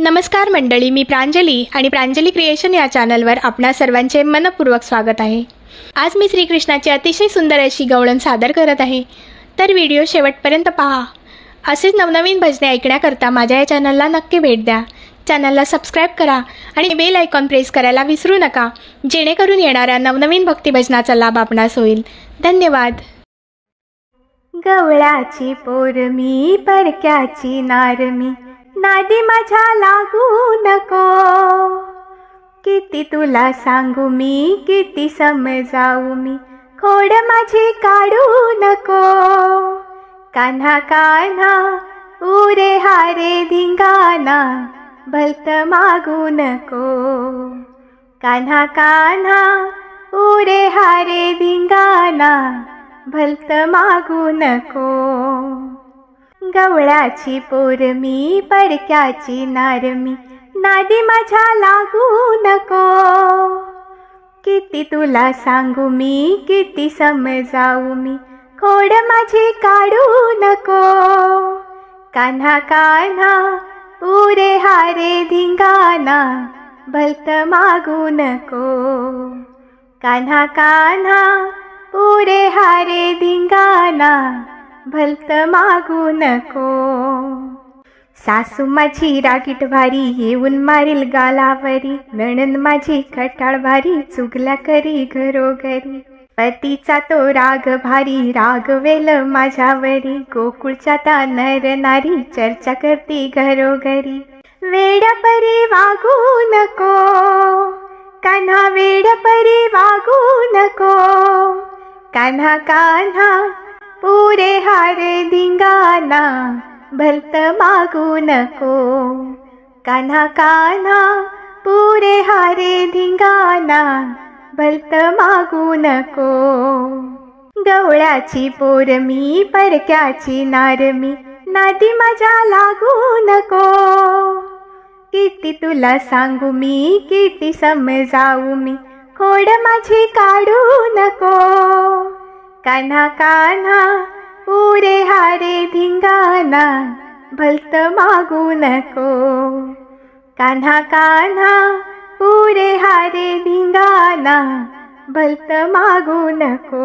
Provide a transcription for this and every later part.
नमस्कार मंडळी, मी प्रांजली आणि प्रांजली क्रिएशन या चॅनलवर आपणा सर्वांचे मनपूर्वक स्वागत आहे। आज मी श्रीकृष्णाची अतिशय सुंदर अशी गवळण सादर करत आहे, तर व्हिडिओ शेवटपर्यंत पहा। असेच नवनवीन भजने ऐकण्याकरता माझ्या या चॅनलला नक्की भेट द्या। चॅनलला सबस्क्राइब करा आणि बेल आयकॉन प्रेस करायला विसरू नका, जेणेकरून येणाऱ्या नवनवीन भक्तिभजनाचा लाभ आपणास होईल। धन्यवाद। गवळाची पोर मी परक्याची नार मी, नादी माझ्या लागू नको। किती तुला सांगू मी, किती समजावू मी, खोड माझी काढू नको। कान्हा कान्हा उरे हारे धिंगाणा, भलत मागू नको। कान्हा कान्हा उरे हारे धिंगाणा, भलत मागू नको। गवळाची पोर मी परक्याची नार मी, नादी माझ्या लागू नको। किती तुला सांगू मी, किती समजावू मी, खोड माझी काढू नको। कान्हा कान्हा उरे हारे धिंगाणा, भलत मागू नको। कान्हा कान्हा उरे हारे धिंगाणा, भलत मागू नको। सासू माझी रागीट भारी, येऊन मारील गालावरी। नणंद माझी खटाळ भारी, चुगल्या करी घरोघरी। पतीचा तो राग भारी, रागवेल माझ्यावरी। गोकुळच्या त्या नर नारी, चर्चा करती घरोघरी। वेड्यापरी वागू नको, कान्हा वेड्यापरी वागू नको। कान्हा कान्हा पुरे हारे धिंगाणा, भलत मागू नको। कान्हा कान्हा पुरे हारे धिंगाणा, भलत मागू नको। गवळ्याची पोर मी परक्याची नार मी, नादी माझ्या लागू नको। किती तुला सांगू मी, किती समजावू मी, खोड माझी काढू नको। कान्हा कान्हा उरे हारे धिंगाणा, भलत मागू नको। कान्हा कान्हा उरे हारे धिंगाणा, भलत मागू नको।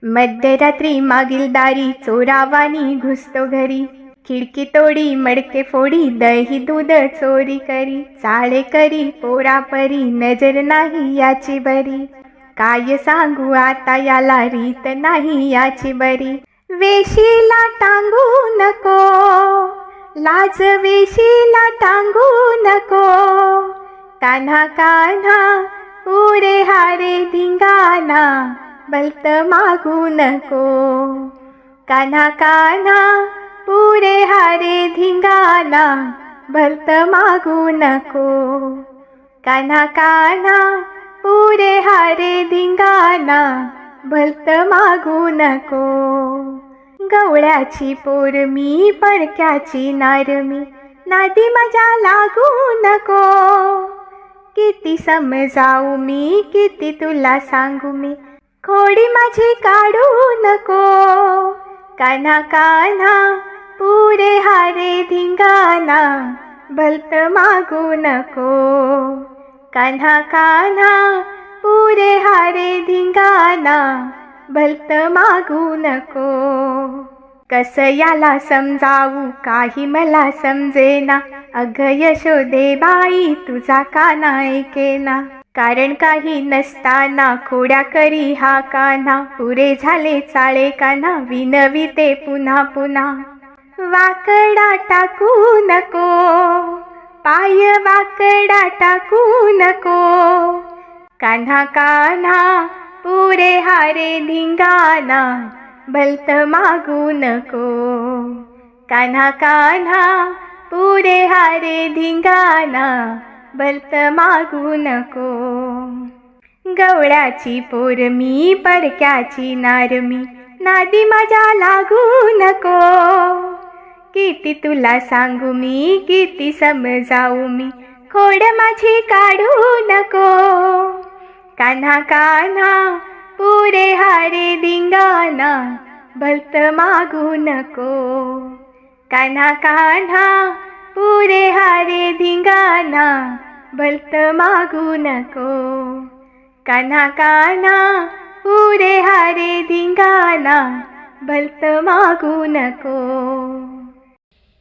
मध्यरात्री मागील दारी, चोरावानी घुसतो घरी। खिडकी तोडी मडके फोडी, दही दूध चोरी करी। चाळे करी पोरापरी, नजर नाही याची बरी। काय सांगू आता याला, रीत नाही याची बरी। वेशीला टांगू नको, लाज वेशीला टांगू नको। कान्हा कान्हा उरे हारे धिंगाणा, भलत मागू नको। कान्हा कान्हा उरे हारे धिंगाणा, भलत मागू नको। कान्हा कान्हा उरे हारे धिंगाणा, भलत मागू नको। गवळ्याची पोर मी परक्याची नार मी, नादी माझ्या लागू नको। किती समजावू मी, किती तुला सांगू मी, खोडी माझी काढू नको। कान्हा कान्हा पुरे हारे धिंगाणा, भलत मागू नको। कान्हा कान्हा पुरे हारे धिंगाणा, भलत मागू नको। कस याला समजावू, काही मला समजेना। अग यशोदे बाई, तुझा काना ऐकेना। कारण काही नसताना, खोड्या करी हा कान्हा। पुरे झाले चाळे कान्हा, विनविते पुन्हा पुन्हा। वाकडा टाकू नको, पाय वाकडा टाकू नको। कान्हा कान्हा पुरे हारे धिंगाणा, भलत मागू नको। कान्हा कान्हा पुरे हारे धिंगाणा, भलत मागू नको। गवळ्याची पोर मी परक्याची नार मी, नादी माझ्या लागू नको। किती तुला सांगू मी, किती समजावू मी, खोड माझी काढू नको। कान्हा कान्हा पुरे हारे धिंगाणा, भलत मागू नको। कान्हा कान्हा पुरे धिंगाणा भलत मागू नको. कान्हा कान्हा पुरे हारे धिंगाणा भलत मागू नको.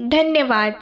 धन्यवाद.